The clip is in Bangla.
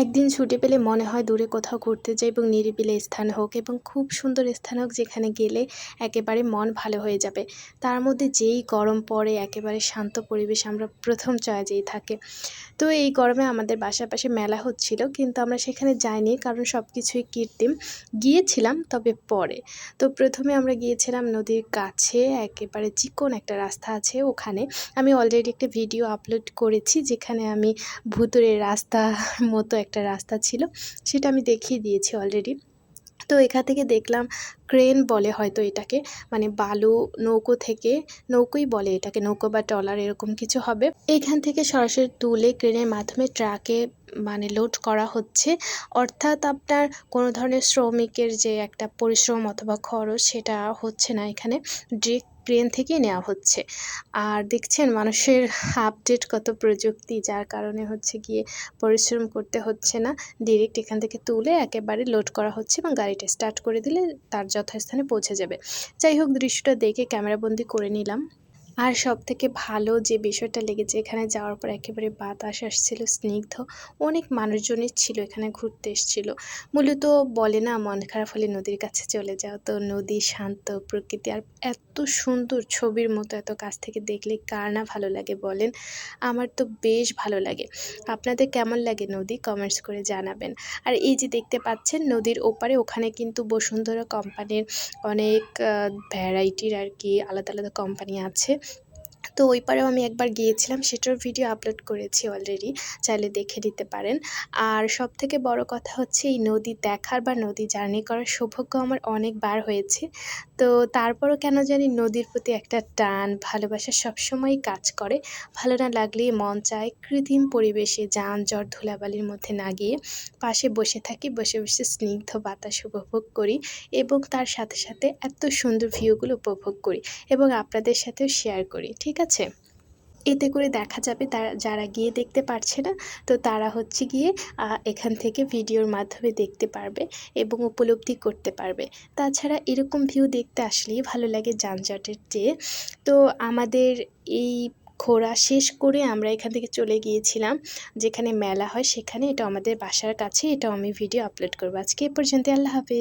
একদিন ছুটি পেলে মনে হয় দূরে কোথাও ঘুরতে যাই এবং নিরিবিলি স্থান হোক এবং খুব সুন্দর স্থান হোক, যেখানে গেলে একেবারে মন ভালো হয়ে যাবে। তার মধ্যে যেই গরম পড়ে, একেবারে শান্ত পরিবেশ আমরা প্রথম চয়েসেই থাকে। তো এই গরমে আমাদের বাসার পাশে মেলা হচ্ছিল, কিন্তু আমরা সেখানে যাইনি কারণ সব কিছুই কৃত্রিম। গিয়েছিলাম তবে পরে। তো প্রথমে আমরা গিয়েছিলাম নদীর কাছে, একেবারে চিকন একটা রাস্তা আছে ওখানে। আমি অলরেডি একটা ভিডিও আপলোড করেছি, যেখানে আমি ভুতুড়ে রাস্তা মতো একটা রাস্তা ছিল, সেটা আমি দেখিয়ে দিয়েছি অলরেডি। তো এখান থেকে দেখলাম ক্রেন বলে হয়তো এটাকে, মানে বালু নৌকো থেকে, নৌকোই বলে এটাকে, নৌকো বা ট্রলার এরকম কিছু হবে, এখান থেকে সরাসরি তুলে ক্রেনের মাধ্যমে ট্রাকে মানে লোড করা হচ্ছে। অর্থাৎ আপনার কোনো ধরনের শ্রমিকের যে একটা পরিশ্রম অথবা খরচ, সেটা হচ্ছে না এখানে, ডিরেক্ট ক্রেন থেকেই নেওয়া হচ্ছে। আর দেখছেন মানুষের আপডেট কত প্রযুক্তি, যার কারণে হচ্ছে গিয়ে পরিশ্রম করতে হচ্ছে না, ডিরেক্ট এখান থেকে তুলে একেবারে লোড করা হচ্ছে এবং গাড়িটা স্টার্ট করে দিলে তার যথাস্থানে পৌঁছে যাবে। যাই হোক, দৃশ্যটা দেখে ক্যামেরাবন্দি করে নিলাম। আর সবথেকে ভালো যে বিষয়টা লেগেছে, এখানে যাওয়ার পর একেবারে বাতাস আসছিল স্নিগ্ধ। অনেক মানুষজনই ছিল এখানে ঘুরতে এসেছিল। মূলত বলে না, মন খারাপ হলে নদীর কাছে চলে যাও। তো নদী শান্ত, প্রকৃতি আর এত সুন্দর, ছবির মতো এত কাছ থেকে দেখলে কার না ভালো লাগে বলেন? আমার তো বেশ ভালো লাগে। আপনাদের কেমন লাগে নদী, কমেন্টস করে জানাবেন। আর এই যে দেখতে পাচ্ছেন নদীর ওপারে, ওখানে কিন্তু বসুন্ধরা কোম্পানির অনেক ভ্যারাইটির আর কি আলাদা আলাদা কোম্পানি আছে। তো ওই পারেও আমি একবার গিয়েছিলাম, সেটার ভিডিও আপলোড করেছি অলরেডি, চাইলে দেখে নিতে পারেন। আর সবথেকে বড় কথা হচ্ছে, এই নদী দেখার বা নদী জার্নি করার সৌভাগ্য আমার অনেকবার হয়েছে। তো তারপরও কেন জানি নদীর প্রতি একটা টান, ভালোবাসা সবসময়ই কাজ করে। ভালো না লাগলেই মন চায় কৃত্রিম পরিবেশে যানজট ধুলাবালির মধ্যে না গিয়ে পাশে বসে থাকি, বসে বসে স্নিগ্ধ বাতাস উপভোগ করি এবং তার সাথে সাথে এত সুন্দর ভিউগুলো উপভোগ করি এবং আপনাদের সাথেও শেয়ার করি। ঠিক আছে? এতে করে দেখা যাবে তারা যারা গিয়ে দেখতে পারছে না, তো তারা হচ্ছে গিয়ে এখান থেকে ভিডিওর মাধ্যমে দেখতে পারবে এবং উপলব্ধি করতে পারবে। তাছাড়া এরকম ভিউ দেখতে আসলেই ভালো লাগে যানজটের চেয়ে। তো আমাদের এই ঘোরা শেষ করে আমরা এখান থেকে চলে গিয়েছিলাম যেখানে মেলা হয় সেখানে। এটা আমাদের বাসার কাছে, এটাও আমি ভিডিও আপলোড করবো। আজকে এ পর্যন্ত, আল্লাহ হাফেজ।